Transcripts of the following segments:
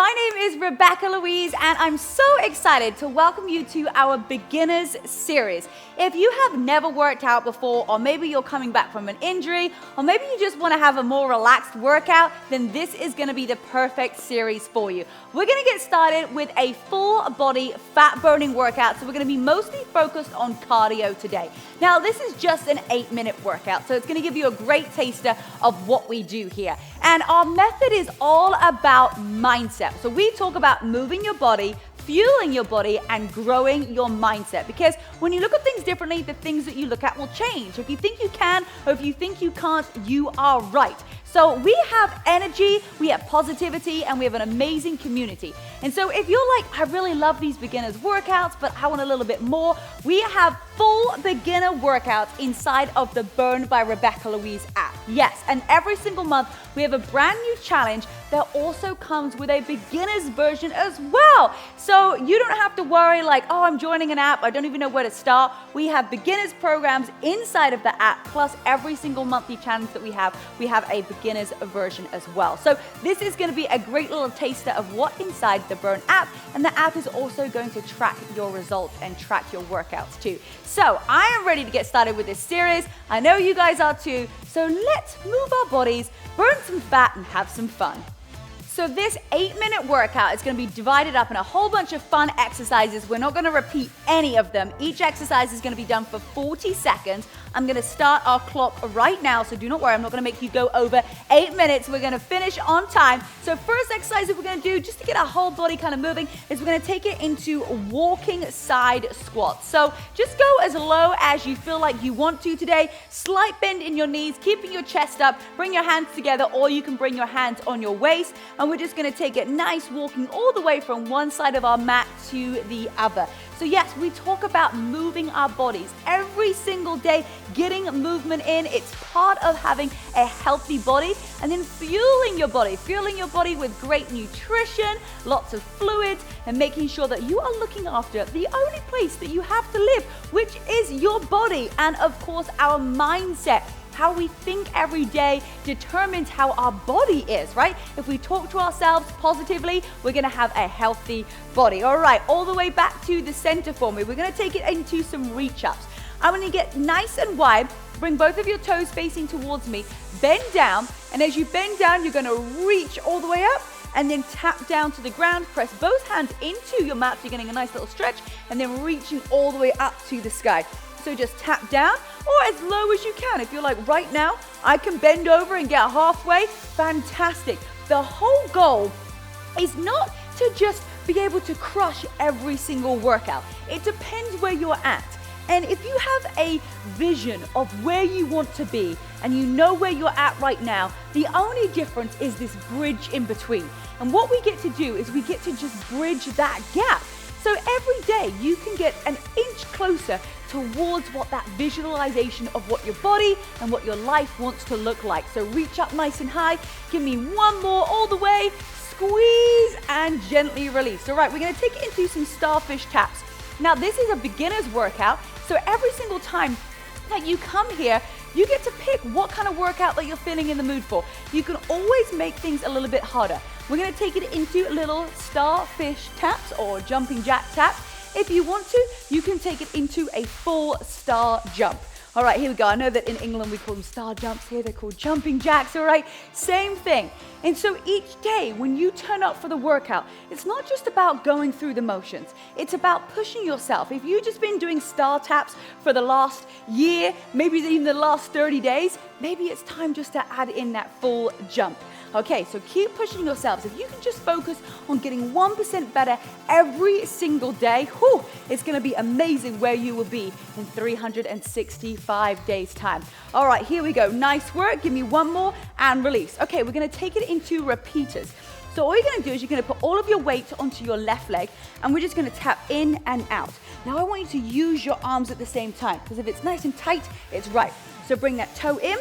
my name is Rebecca-Louise, and I'm so excited to welcome you to our Beginners Series. If you have never worked out before, or maybe you're coming back from an injury, or maybe you just want to have a more relaxed workout, then this is going to be the perfect series for you. We're going to get started with a full body fat burning workout, so we're going to be mostly focused on cardio today. Now, this is just an 8-minute workout, so it's going to give you a great taster of what we do here. And our method is all about mindset. So we talk about moving your body, fueling your body, and growing your mindset. Because when you look at things differently, the things that you look at will change. If you think you can, or if you think you can't, you are right. So we have energy, we have positivity, and we have an amazing community. And so if you're like, I really love these beginners workouts, but I want a little bit more, we have full beginner workouts inside of the Burn by Rebecca-Louise app. Yes, and every single month we have a brand new challenge that also comes with a beginner's version as well. So you don't have to worry like, oh, I'm joining an app, I don't even know where to start. We have beginners programs inside of the app, plus every single monthly challenge that we have a beginner's version as well. So this is going to be a great little taster of what inside the Burn app, and the app is also going to track your results and track your workouts too. So I am ready to get started with this series. I know you guys are too. So let's move our bodies, burn some fat, and have some fun. So this 8-minute workout is going to be divided up in a whole bunch of fun exercises. We're not going to repeat any of them. Each exercise is going to be done for 40 seconds. I'm going to start our clock right now, so do not worry. I'm not going to make you go over 8 minutes. We're going to finish on time. So first exercise that we're going to do, just to get our whole body kind of moving, is we're going to take it into walking side squats. So just go as low as you feel like you want to today. Slight bend in your knees, keeping your chest up. Bring your hands together, or you can bring your hands on your waist. And we're just going to take it nice, walking all the way from one side of our mat to the other. So yes, we talk about moving our bodies every single day, getting movement in. It's part of having a healthy body, and then fueling your body with great nutrition, lots of fluids, and making sure that you are looking after the only place that you have to live, which is your body, and of course our mindset. How we think every day determines how our body is, right? If we talk to ourselves positively, we're gonna have a healthy body. All right, all the way back to the center for me. We're gonna take it into some reach-ups. I'm gonna get nice and wide, bring both of your toes facing towards me, bend down, and as you bend down, you're gonna reach all the way up, and then tap down to the ground, press both hands into your mat, so you're getting a nice little stretch, and then reaching all the way up to the sky. So just tap down, or as low as you can. If you're like, right now, I can bend over and get halfway, fantastic. The whole goal is not to just be able to crush every single workout. It depends where you're at. And if you have a vision of where you want to be, and you know where you're at right now, the only difference is this bridge in between. And what we get to do is we get to just bridge that gap. So every day you can get an inch closer towards what that visualization of what your body and what your life wants to look like. So reach up nice and high. Give me one more all the way. Squeeze and gently release. All right, we're going to take it into some Starfish Taps. Now this is a beginner's workout. So every single time that you come here, you get to pick what kind of workout that you're feeling in the mood for. You can always make things a little bit harder. We're going to take it into little Starfish Taps or jumping jack taps. If you want to, you can take it into a full star jump. All right, here we go. I know that in England we call them star jumps. Here they're called jumping jacks, all right? Same thing. And so each day when you turn up for the workout, it's not just about going through the motions. It's about pushing yourself. If you've just been doing star taps for the last year, maybe even the last 30 days, maybe it's time just to add in that full jump. Okay, so keep pushing yourselves. If you can just focus on getting 1% better every single day, whew, it's gonna be amazing where you will be in 365 days time. All right, here we go. Nice work. Give me one more and release. Okay, we're gonna take it into repeaters. So all you're gonna do is you're gonna put all of your weight onto your left leg, and we're just gonna tap in and out. Now I want you to use your arms at the same time, because if it's nice and tight, it's right. So bring that toe in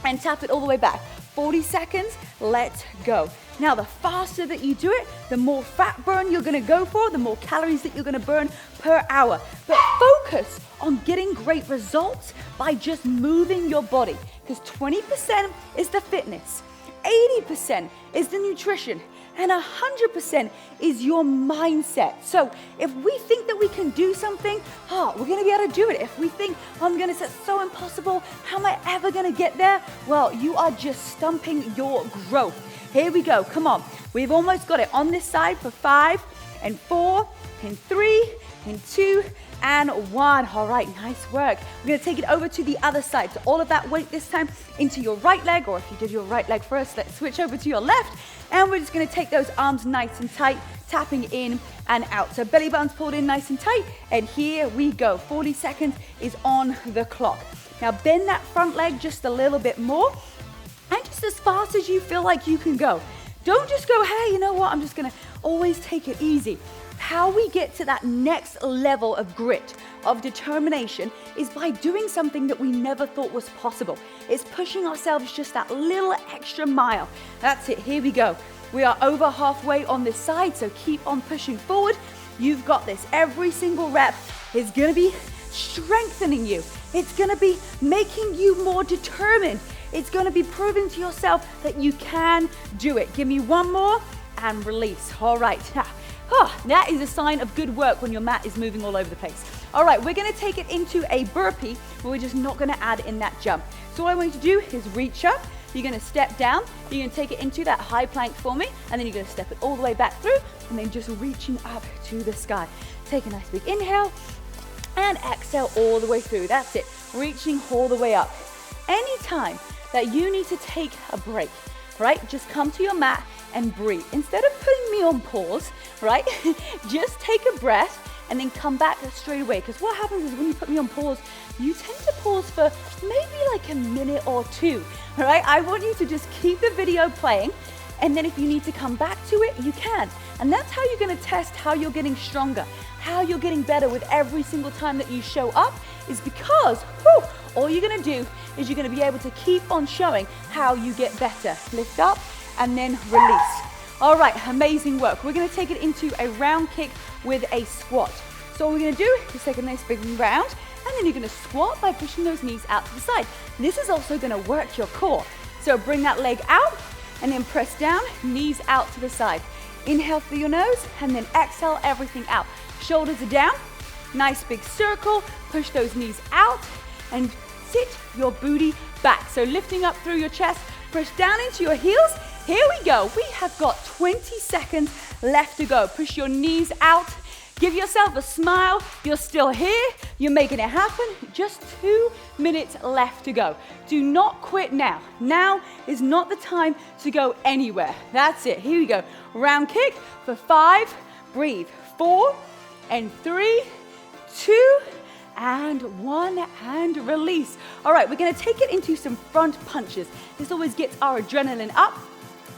and tap it all the way back. 40 seconds, let go. Now, the faster that you do it, the more fat burn you're gonna go for, the more calories that you're gonna burn per hour. But focus on getting great results by just moving your body, because 20% is the fitness, 80% is the nutrition, and 100% is your mindset. So if we think that we can do something, we're gonna be able to do it. If we think, I'm gonna say it's so impossible, how am I ever gonna get there? Well, you are just stumping your growth. Here we go, come on. We've almost got it on this side for 5 and 4 and 3 and 2 and 1. All right, nice work. We're gonna take it over to the other side. So all of that weight this time into your right leg, or if you did your right leg first, let's switch over to your left. And we're just gonna take those arms nice and tight, tapping in and out. So belly button's pulled in nice and tight, and here we go. 40 seconds is on the clock. Now bend that front leg just a little bit more, and just as fast as you feel like you can go. Don't just go, hey, you know what, I'm just gonna always take it easy. How we get to that next level of grit, of determination, is by doing something that we never thought was possible. It's pushing ourselves just that little extra mile. That's it, here we go. We are over halfway on this side, so keep on pushing forward. You've got this. Every single rep is gonna be strengthening you. It's gonna be making you more determined. It's gonna be proving to yourself that you can do it. Give me one more and release. All right. That is a sign of good work when your mat is moving all over the place. All right, we're gonna take it into a burpee, but we're just not gonna add in that jump. So all I want you to do is reach up, you're gonna step down, you're gonna take it into that high plank for me, and then you're gonna step it all the way back through, and then just reaching up to the sky. Take a nice big inhale, and exhale all the way through. That's it, reaching all the way up. Anytime that you need to take a break, right? Just come to your mat and breathe. Instead of putting me on pause, right? Just take a breath and then come back straight away. Because what happens is when you put me on pause, you tend to pause for maybe like a minute or two, all right? I want you to just keep the video playing, and then if you need to come back to it, you can. And that's how you're gonna test how you're getting stronger, how you're getting better with every single time that you show up, is because, all you're gonna do is you're gonna be able to keep on showing how you get better. Lift up and then release. All right, amazing work. We're gonna take it into a round kick with a squat. So all we're gonna do is take a nice big round, and then you're gonna squat by pushing those knees out to the side. This is also gonna work your core. So bring that leg out, and then press down, knees out to the side. Inhale through your nose, and then exhale everything out. Shoulders are down, nice big circle, push those knees out, and sit your booty back. So lifting up through your chest, push down into your heels. Here we go. We have got 20 seconds left to go. Push your knees out. Give yourself a smile. You're still here. You're making it happen. Just 2 minutes left to go. Do not quit now. Now is not the time to go anywhere. That's it. Here we go. Round kick for 5. Breathe. 4 and 3, 2, and 1, and release. All right, we're gonna take it into some front punches. This always gets our adrenaline up.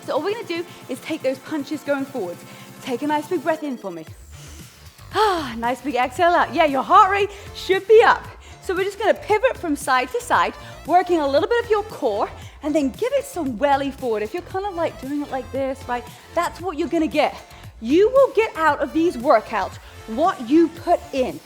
So all we're gonna do is take those punches going forwards. Take a nice big breath in for me. Nice big exhale out. Yeah, your heart rate should be up. So we're just gonna pivot from side to side, working a little bit of your core, and then give it some welly forward. If you're kind of like doing it like this, right, that's what you're gonna get. You will get out of these workouts what you put in.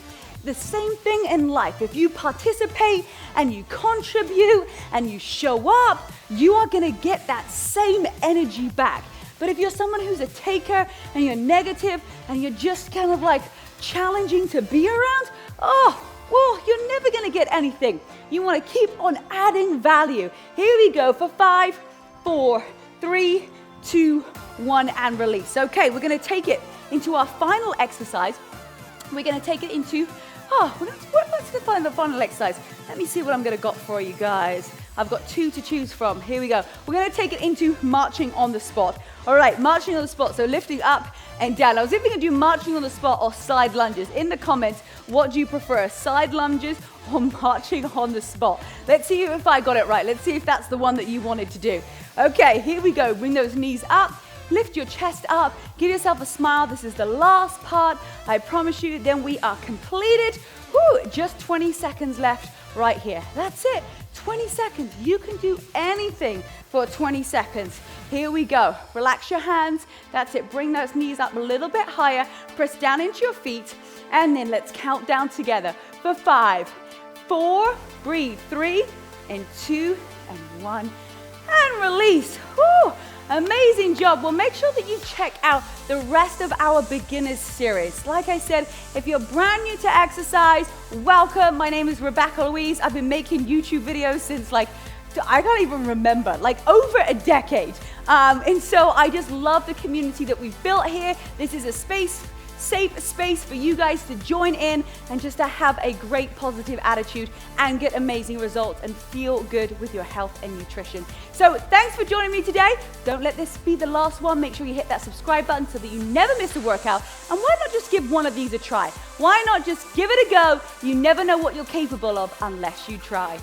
The same thing in life. If you participate and you contribute and you show up, you are gonna get that same energy back. But if you're someone who's a taker and you're negative and you're just kind of like challenging to be around, well, you're never gonna get anything. You wanna keep on adding value. Here we go for 5, 4, 3, 2, 1, and release. Okay, we're gonna take it into our final exercise. We're gonna take it into, let's define the final exercise. Let me see what I'm gonna got for you guys. I've got 2 to choose from. Here we go. We're gonna take it into marching on the spot. All right, marching on the spot. So lifting up and down. I was either gonna do marching on the spot or side lunges. In the comments, what do you prefer, side lunges or marching on the spot? Let's see if I got it right. Let's see if that's the one that you wanted to do. Okay, here we go. Bring those knees up. Lift your chest up, give yourself a smile. This is the last part, I promise you, then we are completed. Just 20 seconds left right here. That's it, 20 seconds. You can do anything for 20 seconds. Here we go, relax your hands. That's it, bring those knees up a little bit higher, press down into your feet, and then let's count down together for 5, 4, breathe, 3, and 2, and 1, and release. Amazing job. Well, make sure that you check out the rest of our beginners series. Like I said, if you're brand new to exercise, welcome. My name is Rebecca-Louise. I've been making YouTube videos since I can't even remember, over a decade. And so I just love the community that we've built here. This is a safe space for you guys to join in and just to have a great positive attitude and get amazing results and feel good with your health and nutrition. So thanks for joining me today. Don't let this be the last one. Make sure you hit that subscribe button so that you never miss a workout. And why not just give one of these a try? Why not just give it a go? You never know what you're capable of unless you try.